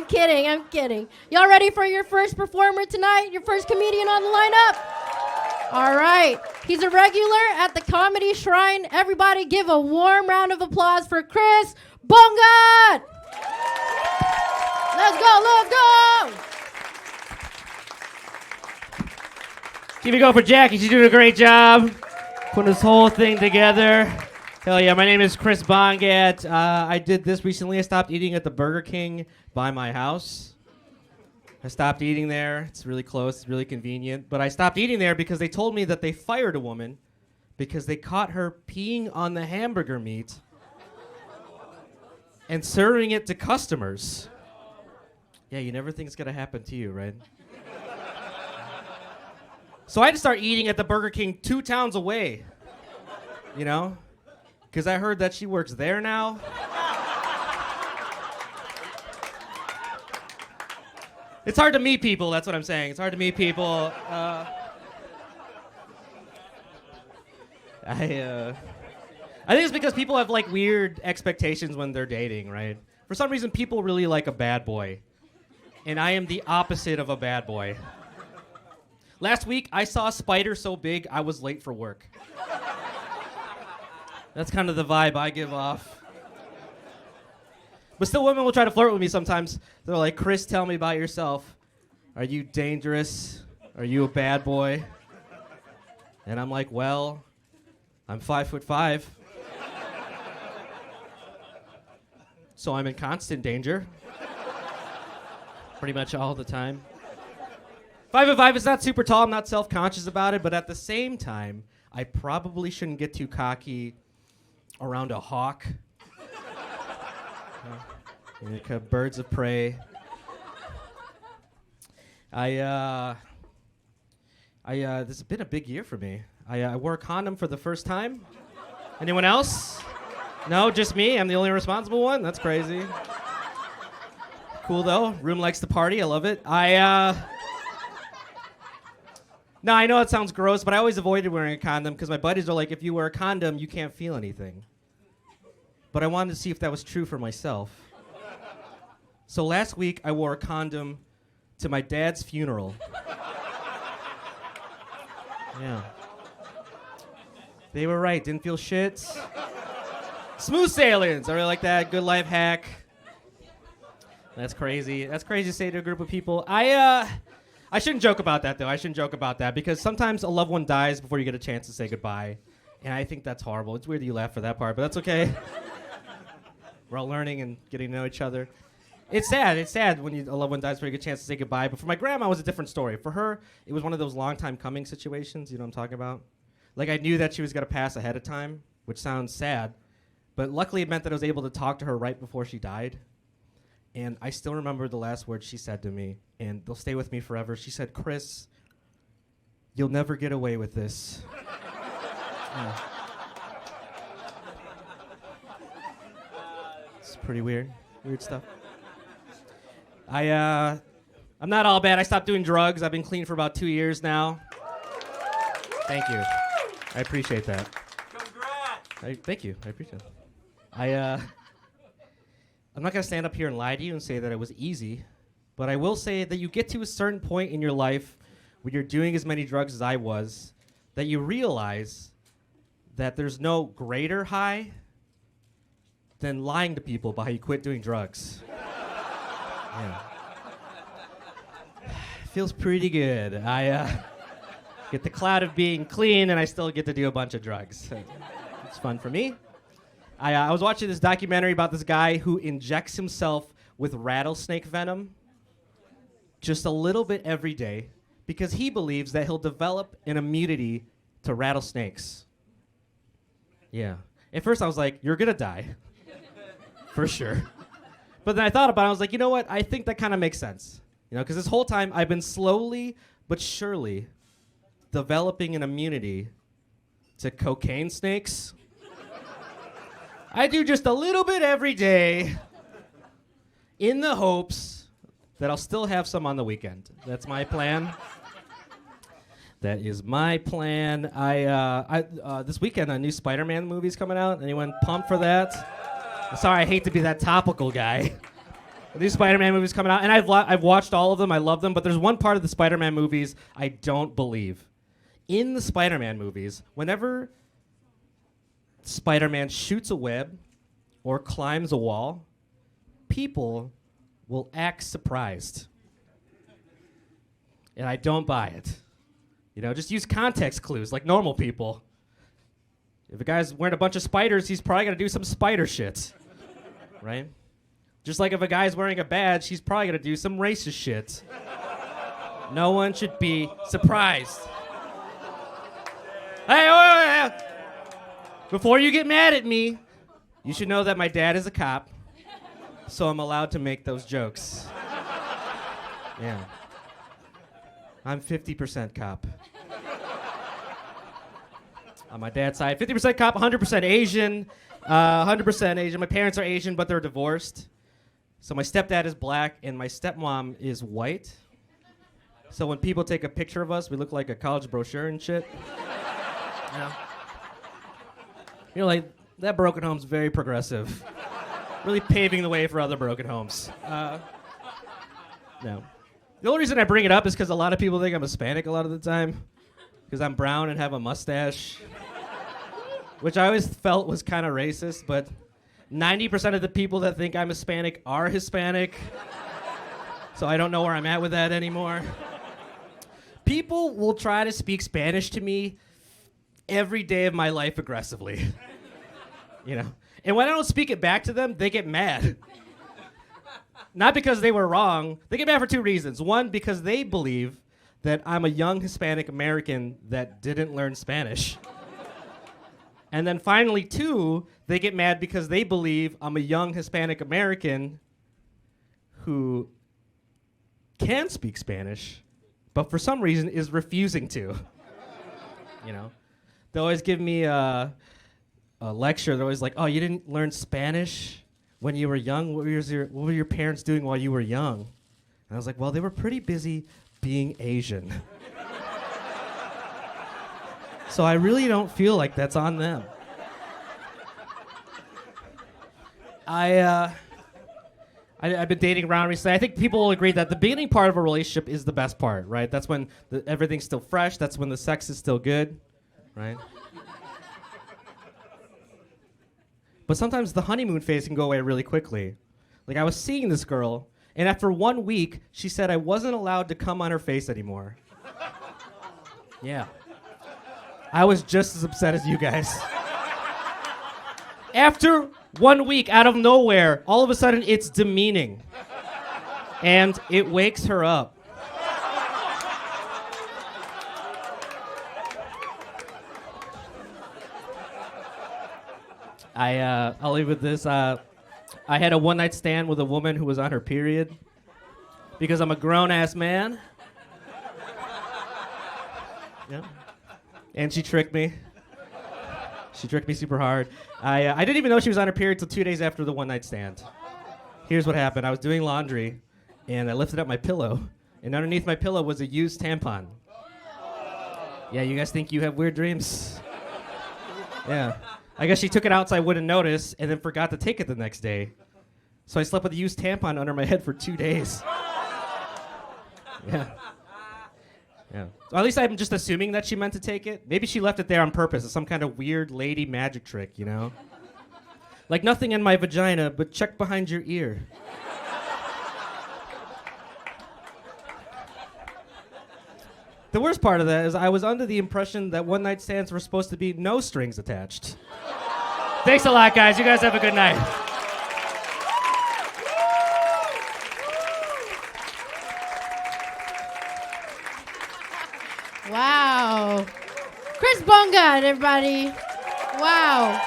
kidding. I'm kidding. Y'all ready for your first performer tonight? Your first comedian on the lineup? All right. He's a regular at the Comedy Shrine. Everybody give a warm round of applause for Chris Bongat. Let's go, let's go. Keep it going for Jackie. She's doing a great job putting this whole thing together. Hell yeah, my name is Chris Bongat. I did this recently. I stopped eating at the Burger King by my house. I stopped eating there. It's really close. It's really convenient. But I stopped eating there because they told me that they fired a woman because they caught her peeing on the hamburger meat and serving it to customers. Yeah, you never think it's going to happen to you, right? So I had to start eating at the Burger King 2 towns away, you know? Because I heard that she works there now. It's hard to meet people, that's what I'm saying. It's hard to meet people. I think it's because people have like weird expectations when they're dating, right? For some reason, people really like a bad boy. And I am the opposite of a bad boy. Last week, I saw a spider so big, I was late for work. That's kind of the vibe I give off. But still, women will try to flirt with me sometimes. They're like, Chris, tell me about yourself. Are you dangerous? Are you a bad boy? And I'm like, well, I'm 5'5". So I'm in constant danger. Pretty much all the time. 5'5" is not super tall. I'm not self-conscious about it, but at the same time, I probably shouldn't get too cocky around a hawk. Like birds of prey. This has been a big year for me. I wore a condom for the first time. Anyone else? No, just me. I'm the only responsible one. That's crazy. Cool though. Room likes to party. I love it. No, I know it sounds gross, but I always avoided wearing a condom because my buddies are like, if you wear a condom, you can't feel anything. But I wanted to see if that was true for myself. So last week, I wore a condom to my dad's funeral. Yeah. They were right. Didn't feel shit. Smooth sailings. I really like that. Good life hack. That's crazy. That's crazy to say to a group of people. I shouldn't joke about that, though. I shouldn't joke about that because sometimes a loved one dies before you get a chance to say goodbye. And I think that's horrible. It's weird that you laugh for that part, but that's okay. We're all learning and getting to know each other. It's sad. It's sad when a loved one dies before you get a chance to say goodbye. But for my grandma, it was a different story. For her, it was one of those long time coming situations. You know what I'm talking about? Like, I knew that she was going to pass ahead of time, which sounds sad. But luckily, it meant that I was able to talk to her right before she died. And I still remember the last words she said to me, and they'll stay with me forever. She said, Chris, you'll never get away with this. Yeah. It's pretty weird. Weird stuff. I'm not all bad. I stopped doing drugs. I've been clean for about 2 years now. Thank you. I appreciate that. Congrats! Thank you. I appreciate it. I'm not going to stand up here and lie to you and say that it was easy, but I will say that you get to a certain point in your life when you're doing as many drugs as I was that you realize that there's no greater high than lying to people about how you quit doing drugs. Yeah. Feels pretty good. I get the cloud of being clean and I still get to do a bunch of drugs. It's fun for me. I was watching this documentary about this guy who injects himself with rattlesnake venom just a little bit every day because he believes that he'll develop an immunity to rattlesnakes. Yeah. At first I was like, you're gonna die. For sure. But then I thought about it, I was like, you know what? I think that kind of makes sense. You know, because this whole time I've been slowly but surely developing an immunity to cocaine snakes. I do just a little bit every day in the hopes that I'll still have some on the weekend. That's my plan. That is my plan. This weekend, a new Spider-Man movie's coming out. Anyone pumped for that? Sorry, I hate to be that topical guy. These Spider-Man movies coming out, and I've watched all of them. I love them, but there's one part of the Spider-Man movies I don't believe. In the Spider-Man movies, whenever Spider-Man shoots a web or climbs a wall, people will act surprised. And I don't buy it. Just use context clues like normal people. If a guy's wearing a bunch of spiders, he's probably going to do some spider shit. Right? Just like if a guy's wearing a badge, he's probably going to do some racist shit. No one should be surprised. Hey, wait. Before you get mad at me, you should know that my dad is a cop, so I'm allowed to make those jokes. Yeah. I'm 50% cop. On my dad's side, 50% cop, 100% Asian. 100% Asian. My parents are Asian, but they're divorced. So my stepdad is black, and my stepmom is white. So when people take a picture of us, we look like a college brochure and shit. Like, that broken home's very progressive. Really paving the way for other broken homes. No. The only reason I bring it up is because a lot of people think I'm Hispanic a lot of the time. Because I'm brown and have a mustache. Which I always felt was kind of racist, but 90% of the people that think I'm Hispanic are Hispanic. So I don't know where I'm at with that anymore. People will try to speak Spanish to me every day of my life aggressively. And when I don't speak it back to them, they get mad. Not because they were wrong. They get mad for two reasons. One, because they believe that I'm a young Hispanic American that didn't learn Spanish. And then finally, two, they get mad because they believe I'm a young Hispanic American who can speak Spanish, but for some reason is refusing to. They always give me a lecture. They're always like, "Oh, you didn't learn Spanish when you were young? What were your parents doing while you were young?" And I was like, "Well, they were pretty busy being Asian." So I really don't feel like that's on them. I've been dating around recently. I think people will agree that the beginning part of a relationship is the best part, right? That's when everything's still fresh. That's when the sex is still good, right? But sometimes the honeymoon phase can go away really quickly. Like, I was seeing this girl, and after 1 week, she said I wasn't allowed to come on her face anymore. Yeah. I was just as upset as you guys. After 1 week, out of nowhere, all of a sudden it's demeaning. And it wakes her up. I'll leave with this. I had a one-night stand with a woman who was on her period because I'm a grown-ass man. Yeah. And she tricked me. She tricked me super hard. I didn't even know she was on her period till 2 days after the one-night stand. Here's what happened. I was doing laundry, and I lifted up my pillow, and underneath my pillow was a used tampon. Yeah, you guys think you have weird dreams? Yeah. I guess she took it out so I wouldn't notice, and then forgot to take it the next day. So I slept with a used tampon under my head for 2 days. Yeah. Yeah. Or at least I'm just assuming that she meant to take it. Maybe she left it there on purpose. It's some kind of weird lady magic trick, you know? Like, nothing in my vagina, but check behind your ear. The worst part of that is I was under the impression that one-night stands were supposed to be no strings attached. Thanks a lot, guys. You guys have a good night. Wow. Chris Bongat, everybody. Wow.